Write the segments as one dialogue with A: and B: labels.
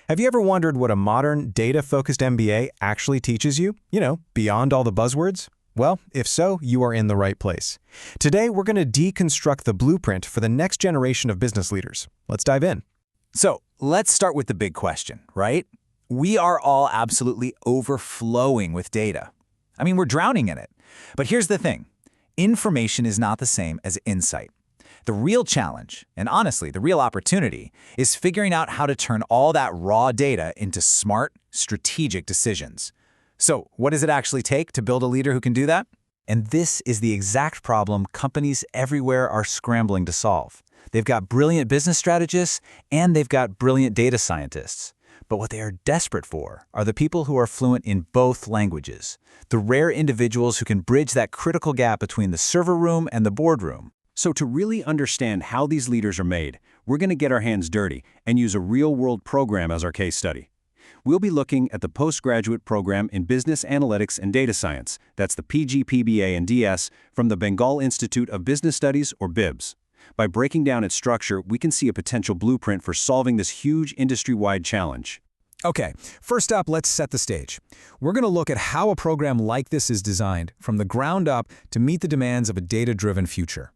A: Have you ever wondered what a modern, data-focused MBA actually teaches you? Beyond all the buzzwords? Well, if so, you are in the right place. Today, we're going to deconstruct the blueprint for the next generation of business leaders. Let's dive in.
B: So let's start with the big question, right? We are all absolutely overflowing with data. We're drowning in it. But here's the thing. Information is not the same as insight. The real challenge, and honestly, the real opportunity, is figuring out how to turn all that raw data into smart, strategic decisions. So what does it actually take to build a leader who can do that? And this is the exact problem companies everywhere are scrambling to solve. They've got brilliant business strategists, and they've got brilliant data scientists. But what they are desperate for are the people who are fluent in both languages, the rare individuals who can bridge that critical gap between the server room and the boardroom.
C: So to really understand how these leaders are made, we're going to get our hands dirty and use a real-world program as our case study. We'll be looking at the postgraduate program in Business Analytics and Data Science, that's the PGPBA and DS, from the Bengal Institute of Business Studies, or Bibs. By breaking down its structure, we can see a potential blueprint for solving this huge industry-wide challenge.
A: Okay, first up, let's set the stage. We're going to look at how a program like this is designed from the ground up to meet the demands of a data-driven future.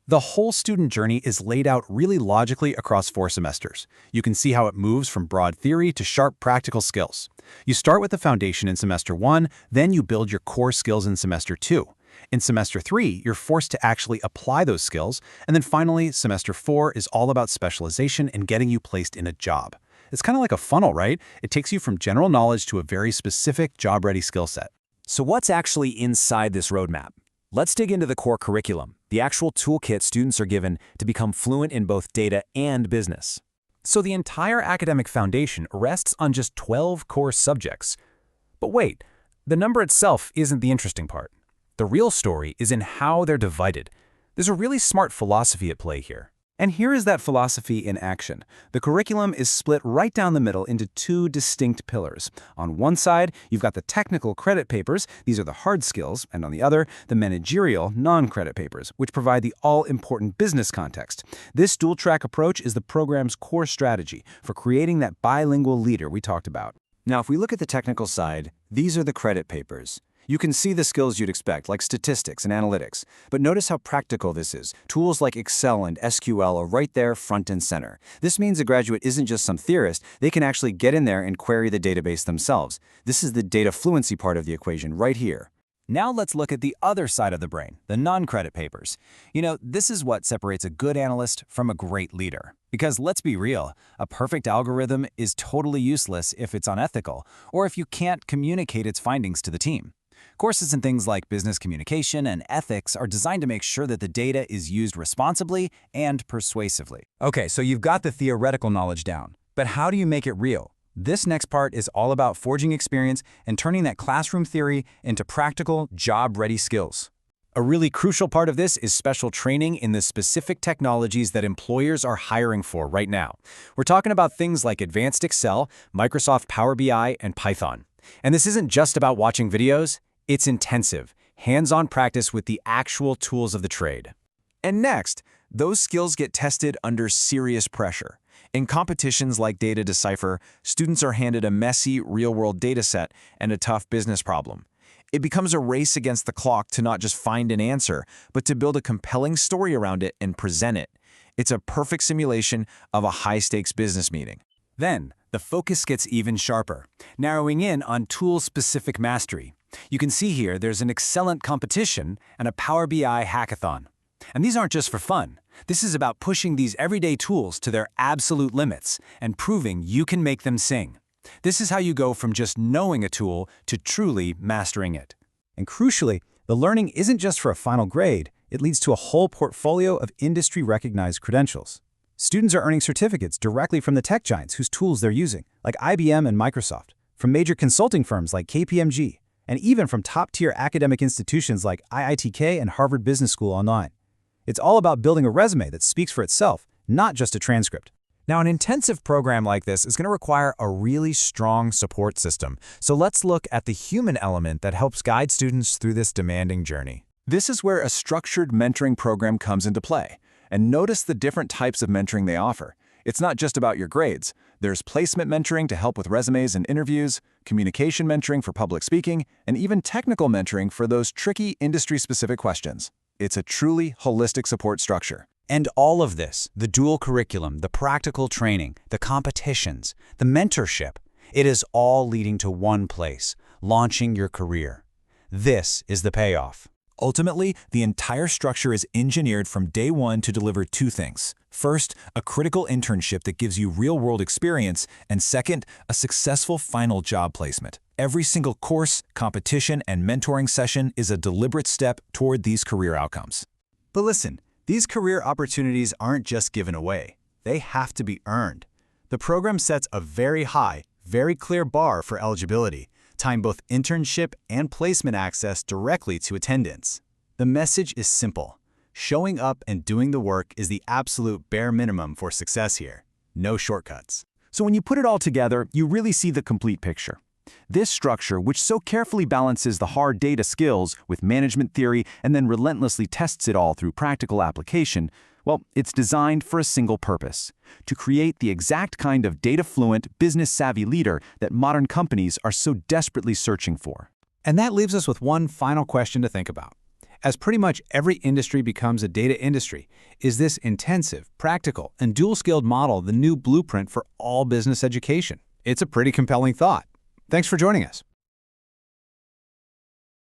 D: The whole student journey is laid out really logically across 4 semesters. You can see how it moves from broad theory to sharp practical skills. You start with the foundation in semester 1, then you build your core skills in semester 2. In semester 3, you're forced to actually apply those skills, and then finally, semester 4 is all about specialization and getting you placed in a job. It's kind of like a funnel, right? It takes you from general knowledge to a very specific job-ready skill set.
B: So what's actually inside this roadmap? Let's dig into the core curriculum, the actual toolkit students are given to become fluent in both data and business.
D: So the entire academic foundation rests on just 12 core subjects. But wait, the number itself isn't the interesting part. The real story is in how they're divided. There's a really smart philosophy at play here. And here is that philosophy in action. The curriculum is split right down the middle into 2 distinct pillars. On one side, you've got the technical credit papers, these are the hard skills, and on the other, the managerial non-credit papers, which provide the all-important business context. This dual-track approach is the program's core strategy for creating that bilingual leader we talked about.
B: Now, if we look at the technical side, these are the credit papers. You can see the skills you'd expect, like statistics and analytics. But notice how practical this is. Tools like Excel and SQL are right there front and center. This means a graduate isn't just some theorist. They can actually get in there and query the database themselves. This is the data fluency part of the equation right here. Now let's look at the other side of the brain, the non-credit papers. This is what separates a good analyst from a great leader. Because let's be real, a perfect algorithm is totally useless if it's unethical, or if you can't communicate its findings to the team. Courses in things like business communication and ethics are designed to make sure that the data is used responsibly and persuasively.
D: Okay, so you've got the theoretical knowledge down, but how do you make it real? This next part is all about forging experience and turning that classroom theory into practical, job-ready skills.
B: A really crucial part of this is special training in the specific technologies that employers are hiring for right now. We're talking about things like advanced Excel, Microsoft Power BI, and Python. And this isn't just about watching videos. It's intensive, hands-on practice with the actual tools of the trade. And next, those skills get tested under serious pressure. In competitions like Data Decipher, students are handed a messy, real-world data set and a tough business problem. It becomes a race against the clock to not just find an answer, but to build a compelling story around it and present it. It's a perfect simulation of a high-stakes business meeting. Then, the focus gets even sharper, narrowing in on tool-specific mastery. You can see here there's an Excellent competition and a Power BI hackathon. And these aren't just for fun. This is about pushing these everyday tools to their absolute limits and proving you can make them sing. This is how you go from just knowing a tool to truly mastering it.
D: And crucially, the learning isn't just for a final grade, it leads to a whole portfolio of industry-recognized credentials. Students are earning certificates directly from the tech giants whose tools they're using, like IBM and Microsoft, from major consulting firms like KPMG, and even from top-tier academic institutions like IITK and Harvard Business School online. It's all about building a resume that speaks for itself, not just a transcript.
A: Now, an intensive program like this is going to require a really strong support system. So let's look at the human element that helps guide students through this demanding journey.
E: This is where a structured mentoring program comes into play. And notice the different types of mentoring they offer.
B: It's not just about your grades. There's placement mentoring to help with resumes and interviews, communication mentoring for public speaking, and even technical mentoring for those tricky industry-specific questions. It's a truly holistic support structure.
C: And all of this, the dual curriculum, the practical training, the competitions, the mentorship, it is all leading to one place, launching your career. This is the payoff.
B: Ultimately, the entire structure is engineered from day one to deliver two things. First, a critical internship that gives you real-world experience, and second, a successful final job placement. Every single course, competition, and mentoring session is a deliberate step toward these career outcomes.
A: But listen, these career opportunities aren't just given away. They have to be earned. The program sets a very high, very clear bar for eligibility, tying both internship and placement access directly to attendance. The message is simple. Showing up and doing the work is the absolute bare minimum for success here. No shortcuts.
B: So when you put it all together, you really see the complete picture. This structure, which so carefully balances the hard data skills with management theory and then relentlessly tests it all through practical application, well, it's designed for a single purpose: to create the exact kind of data-fluent, business-savvy leader that modern companies are so desperately searching for.
D: And that leaves us with one final question to think about. As pretty much every industry becomes a data industry, is this intensive, practical, and dual-skilled model the new blueprint for all business education? It's a pretty compelling thought. Thanks for joining us.